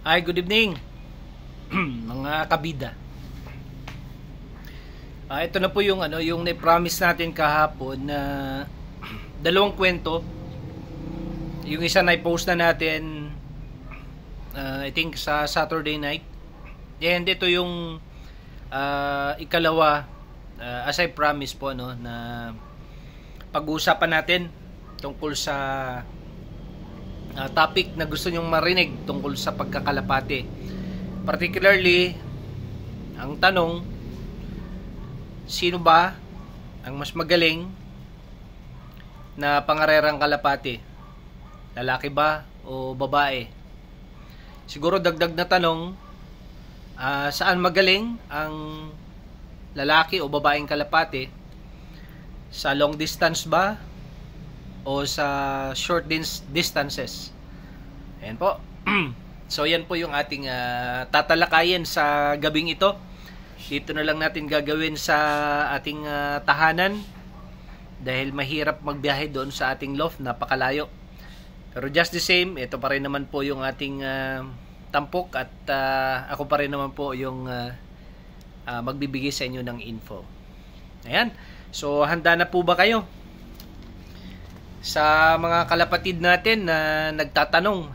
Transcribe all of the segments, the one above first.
Hi, good evening mga kabida. Ito na po yung yung na-promise natin kahapon na dalawang kwento. Yung isa na i-post na natin I think sa Saturday night. And ito yung ikalawa, as I promised po na pag-uusapan natin tungkol sa topic na gusto nyong marinig tungkol sa pagkakalapati. Particularly, ang tanong, sino ba ang mas magaling na pangarerang kalapati? Lalaki ba o babae? Siguro dagdag na tanong, saan magaling ang lalaki o babaeng kalapati? Sa long distance ba o sa short distances? Ayan po. So yan po yung ating tatalakayin sa gabing ito. Dito na lang natin gagawin sa ating tahanan dahil mahirap magbiyahe doon sa ating loft, napakalayo. Pero just the same, ito pa rin naman po yung ating tampok at ako pa rin naman po yung magbibigay sa inyo ng info. Ayan. So handa na po ba kayo? Sa mga kalapatid natin na nagtatanong,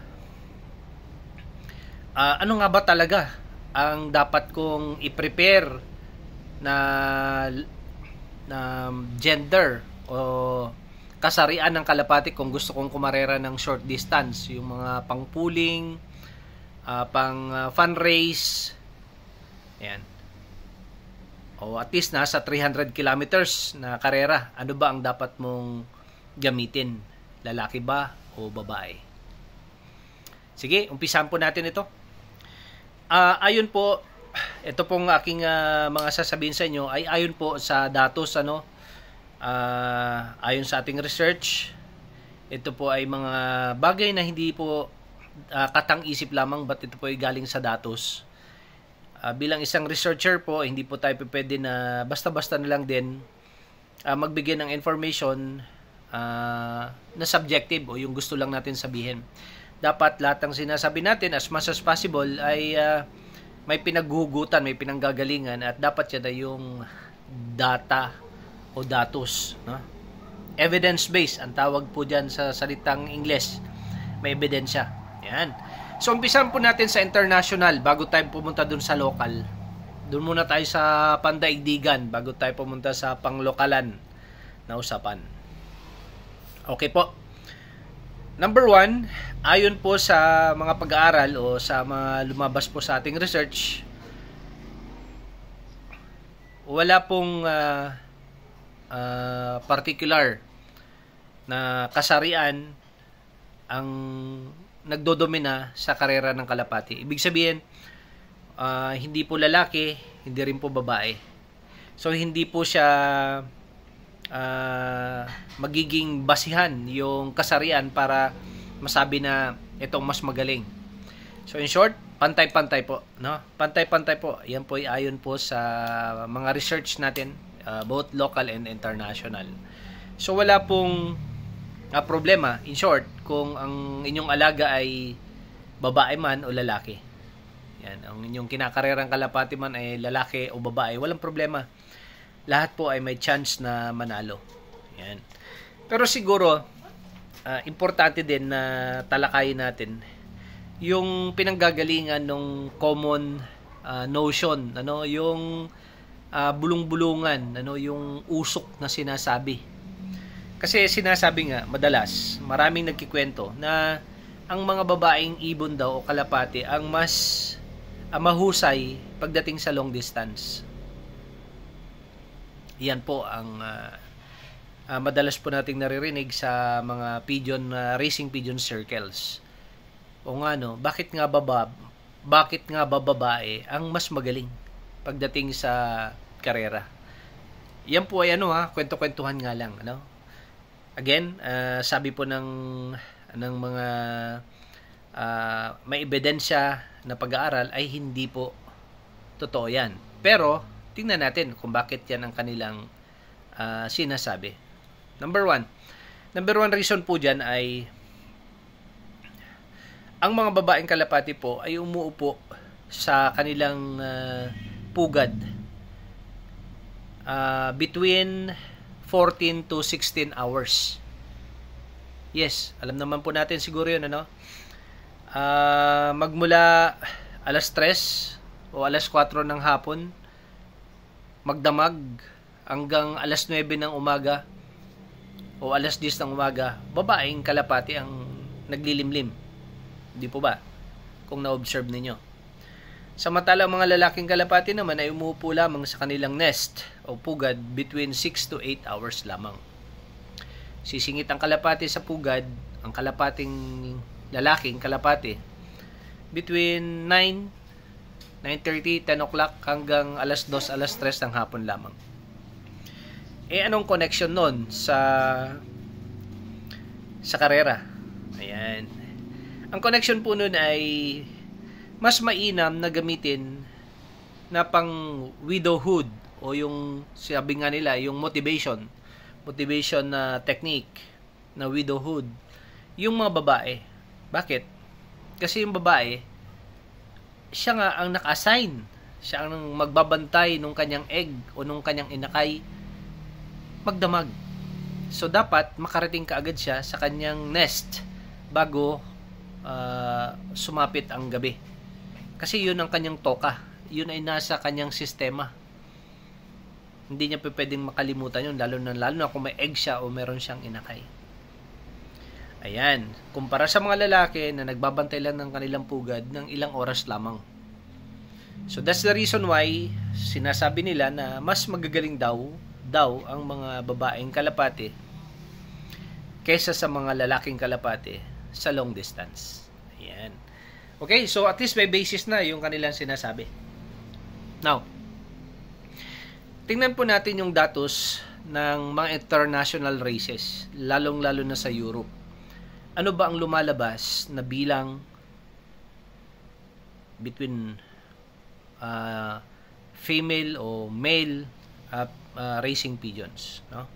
ano nga ba talaga ang dapat kong i-prepare na gender o kasarian ng kalapati kung gusto kong kumarera ng short distance, yung mga pang pooling, pang fun race, ayan, o at least nasa 300 kilometers na karera. Ano ba ang dapat mong gamitin? Lalaki ba o babae? Sige, umpisahan po natin ito. Ayon po, ito pong aking mga sasabihin sa inyo ay ayon po sa datos, ayon sa ating research. Ito po ay mga bagay na hindi po katang-isip lamang, but ito po ay galing sa datos. Bilang isang researcher po, hindi po tayo pwede na basta-basta na lang din magbigay ng information na subjective o yung gusto lang natin sabihin. Dapat lahat ng sinasabi natin as much as possible ay may pinaghuhugutan, may pinanggagalingan, at dapat yan ay yung data o datos, no? Evidence-based ang tawag po dyan sa salitang Ingles. May ebidensya. Yan. So umpisan po natin sa international bago tayo pumunta dun sa local. Doon muna tayo sa pandaigdigan bago tayo pumunta sa panglokalan na usapan. Okay po. Number 1, ayon po sa mga pag-aaral o sa mga lumabas po sa ating research, wala pong particular na kasarian ang nagdodomina sa karera ng kalapati. Ibig sabihin, hindi po lalaki, hindi rin po babae. So, hindi po siya magiging basihan yung kasarian para masabi na itong mas magaling. So in short, pantay-pantay po, no? Pantay-pantay po. Yan po ay ayon po sa mga research natin, both local and international. So wala pong problema, in short, kung ang inyong alaga ay babae man o lalaki. Yan, ang inyong kinakarerang kalapati man ay lalaki o babae, walang problema. Lahat po ay may chance na manalo. Yan. Pero siguro, importante din na talakayin natin yung pinanggagalingan ng common notion, yung bulong-bulungan, yung usok na sinasabi. Kasi sinasabi nga, madalas, maraming nagkikwento na ang mga babaeng ibon daw o kalapati ang mas mahusay pagdating sa long distance. Yan po ang madalas po nating naririnig sa mga pigeon, racing pigeon circles. O nga bakit nga babae ang mas magaling pagdating sa karera? Yan po ay kwento-kwentuhan nga lang, Again, sabi po ng mga may ebidensya na pag-aaral ay hindi po totoo yan. Pero tingnan natin kung bakit yan ang kanilang sinasabi. Number one reason po dyan ay ang mga babaeng kalapati po ay umuupo sa kanilang pugad between 14 to 16 hours. Yes, alam naman po natin siguro yun, ano? Magmula alas 3 o alas 4 ng hapon, magdamag hanggang alas 9 ng umaga o alas 10 ng umaga, babaeng kalapati ang naglilimlim. Di po ba? Kung na-observe ninyo. Samantalang mga lalaking kalapati naman ay umuupo lamang sa kanilang nest o pugad between 6 to 8 hours lamang. Sisingit ang kalapati sa pugad, ang kalapating lalaking kalapati, between 9:30, 10 o'clock hanggang alas 2, alas 3 ng hapon lamang. Anong connection nun sa karera? Ayan. Ang connection po nun ay mas mainam na gamitin na pang widowhood o yung sabi nga nila, yung motivation na technique na widowhood, yung mga babae. Bakit? Kasi yung babae, siya nga ang naka-assign. Siya ang magbabantay nung kanyang egg o nung kanyang inakay magdamag. So, dapat makarating kaagad siya sa kanyang nest bago sumapit ang gabi. Kasi yun ang kanyang toka. Yun ay nasa kanyang sistema. Hindi niya pwedeng makalimutan yun, lalo na kung may egg siya o meron siyang inakay. Ayan. Kumpara sa mga lalaki na nagbabantay lang ng kanilang pugad ng ilang oras lamang. So, that's the reason why sinasabi nila na mas magagaling daw ang mga babaeng kalapati kaysa sa mga lalaking kalapati sa long distance. Ayan. Okay, so at least may basis na yung kanilang sinasabi. Now, tingnan po natin yung datos ng mga international races, lalong-lalo na sa Europe. Ano ba ang lumalabas na bilang between female o male racing pigeons, no?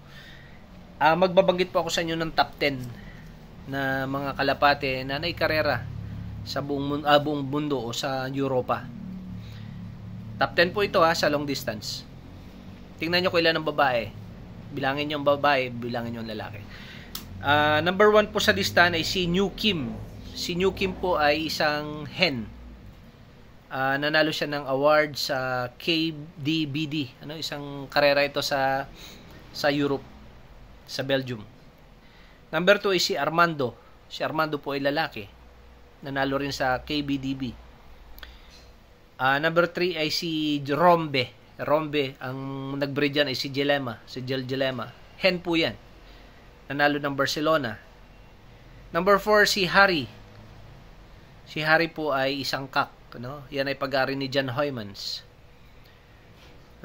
Magbabanggit po ako sa inyo ng top 10 na mga kalapate na naikarera sa buong mundo o sa Europa. Top 10 po ito sa long distance. Tingnan nyo kung ilan ang babae. Bilangin nyo ang babae, bilangin nyo ang lalaki. Number 1 po sa listahan ay si New Kim. Si New Kim po ay isang hen. Nanalo siya ng award sa KDBD. Isang karera ito sa Europe, sa Belgium. Number 2 ay si Armando. Si Armando po ay lalaki. Nanalo rin sa KBDB. Number 3 ay si Rombe. Rombe, ang nag-breed yan ay si Gelema. Si Gelema. Hen po yan. Nanalo ng Barcelona. Number 4, si Harry. Si Harry po ay isang kak. Yan ay pag-ari ni John Hoymans.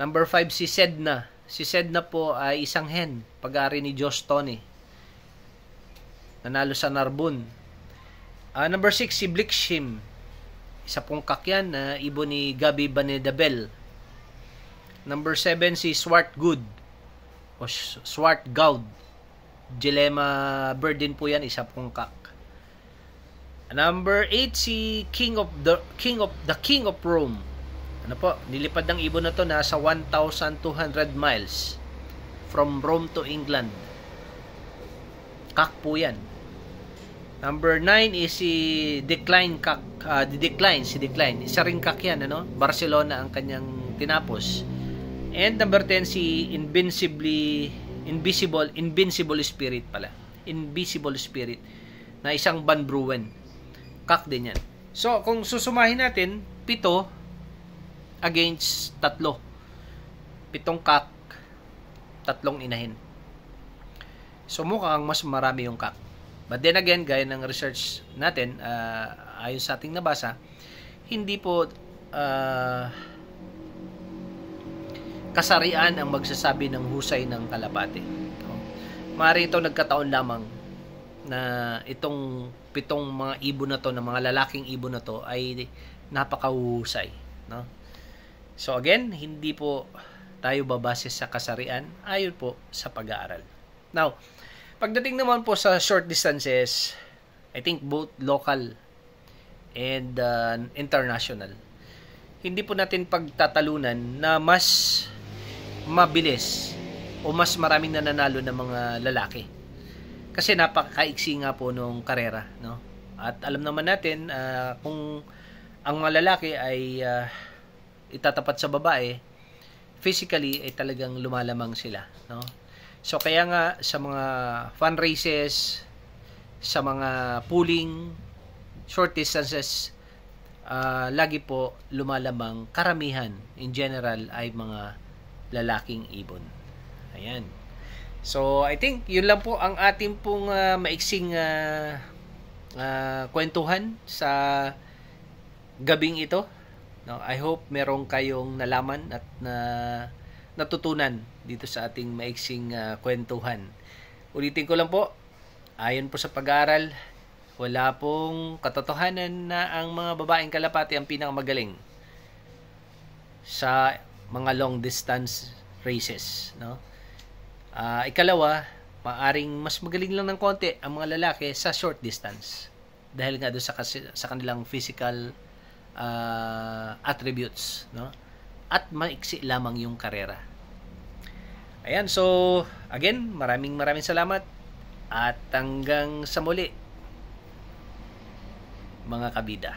Number 5, si Sedna. Si Sedna po ay isang hen. Pag-ari ni Josh Tony. Nanalo sa Narbonne. Number 6, si Blickshim. Isa pong kak yan na ibo ni Gabi Banedabel. Number 7, si Swartgood o Swartgoud. Gelema bird din po yan, isa pong kak. Number 8, si King of Rome. Ano po? Nilipad ng ibon na to nasa 1,200 miles from Rome to England. Kak po yan. Number 9 is si Decline Kak. Si Decline. Isa ring kak yan, Barcelona ang kanyang tinapos. And number 10, si Invincible Spirit pala. Invisible Spirit. Na isang Van Bruwen. Kak din yan. So, kung susumahin natin, 7 against 3. 7 kak, 3 inahin. So, mukhang mas marami yung kak. But then again, gaya ng research natin, ayon sa ating nabasa, hindi po kasarian ang magsasabi ng husay ng kalapate. Maaari ito nagkataon lamang na itong 7 mga ibon na to, na mga lalaking ibon na to, ay napakahusay. So again, hindi po tayo babase sa kasarian, ayon po sa pag-aaral. Now, pagdating naman po sa short distances, I think both local and international. Hindi po natin pagtatalunan na mas mabilis o mas maraming nananalo ng mga lalaki. Kasi napakaiksi nga po nung karera, no? At alam naman natin kung ang mga lalaki ay itatapat sa babae, physically ay talagang lumalamang sila, no? So kaya nga sa mga fun races, sa mga pooling, short distances, lagi po lumalamang, karamihan in general ay mga lalaking ibon. Ayan. So I think yun lang po ang ating pong maiksing kwentuhan sa gabing ito. No, I hope meron kayong nalaman at natutunan dito sa ating maiksing kwentuhan. Ulitin ko lang po, ayon po sa pag-aaral, wala pong katotohanan na ang mga babaeng kalapati ang pinakamagaling sa mga long distance races, no? Ikalawa, maaring mas magaling lang ng konti ang mga lalaki sa short distance dahil nga doon sa kanilang physical attributes, no? At maiksi lamang yung karera. Ayan, so again, maraming salamat at hanggang sa muli, mga kabida.